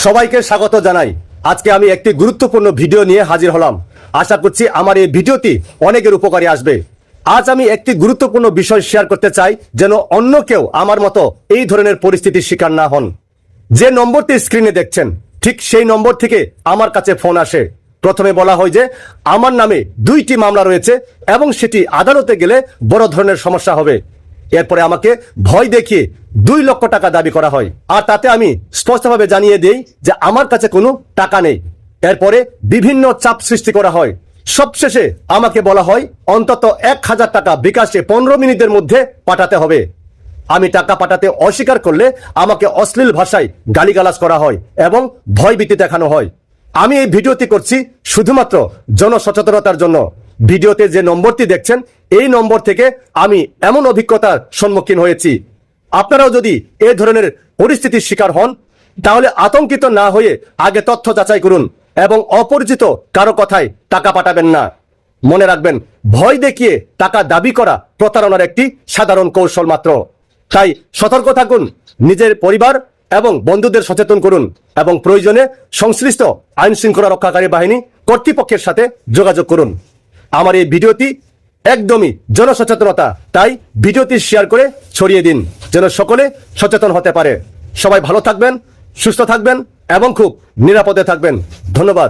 সবাইকে স্বাগত জানাই। আজকে আমি একটি গুরুত্বপূর্ণ ভিডিও নিয়ে হাজির হলাম। আশা করছি আমার এই ভিডিওটি অনেকের উপকারে আসবে। আজ আমি একটি গুরুত্বপূর্ণ বিষয় শেয়ার করতে চাই, যেন অন্য কেউ আমার মতো এই ধরনের পরিস্থিতির শিকার না হন। যে নম্বরটি স্ক্রিনে দেখছেন, ঠিক সেই নম্বর থেকে আমার কাছে ফোন আসে। প্রথমে বলা হয় যে আমার নামে 2টি মামলা রয়েছে এবং সেটি আদালতে গেলে বড় ধরনের সমস্যা হবে। এরপরে আমাকে ভয় দেখিয়ে 2 লক্ষ টাকা দাবি করা হয়, আর তাতে আমি স্পষ্টভাবে জানিয়ে দেই যে আমার কাছে কোনো টাকা নেই। এরপরে বিভিন্ন চাপ সৃষ্টি করা হয়। সবশেষে আমাকে বলা হয় অন্তত 1000 টাকা বিকাশে 15 মিনিটের মধ্যে পাঠাতে হবে। আমি টাকা পাঠাতে অস্বীকার করলে আমাকে অশ্লীল ভাষায় গালিগালাজ করা হয় এবং ভয়ভীতি দেখানো হয়। আমি এই ভিডিওটি করছি শুধুমাত্র জনসচেতনতার জন্য। ভিডিওতে যে নম্বরটি দেখছেন, এই নম্বর থেকে আমি এমন অভিজ্ঞতার সম্মুখীন হয়েছি। আপনারাও যদি এই ধরনের পরিস্থিতির শিকার হন, তাহলে আতঙ্কিত না হয়ে আগে তথ্য যাচাই করুন এবং অপরিচিত কারো কথায় টাকা পাঠাবেন না। মনে রাখবেন, ভয় দেখিয়ে টাকা দাবি করা প্রতারণার একটি সাধারণ কৌশল মাত্র। তাই সতর্ক থাকুন, নিজের পরিবার এবং বন্ধুদের সচেতন করুন এবং প্রয়োজনে সংশ্লিষ্ট আইন শৃঙ্খলা রক্ষাকারী বাহিনী কর্তৃপক্ষের সাথে যোগাযোগ করুন। আমার এই ভিডিওটি একদমই জনসচেতনতা, তাই ভিডিওটি শেয়ার করে ছড়িয়ে দিন, যেন সকলে সচেতন হতে পারে। সবাই ভালো থাকবেন, সুস্থ থাকবেন এবং খুব নিরাপদে থাকবেন। ধন্যবাদ।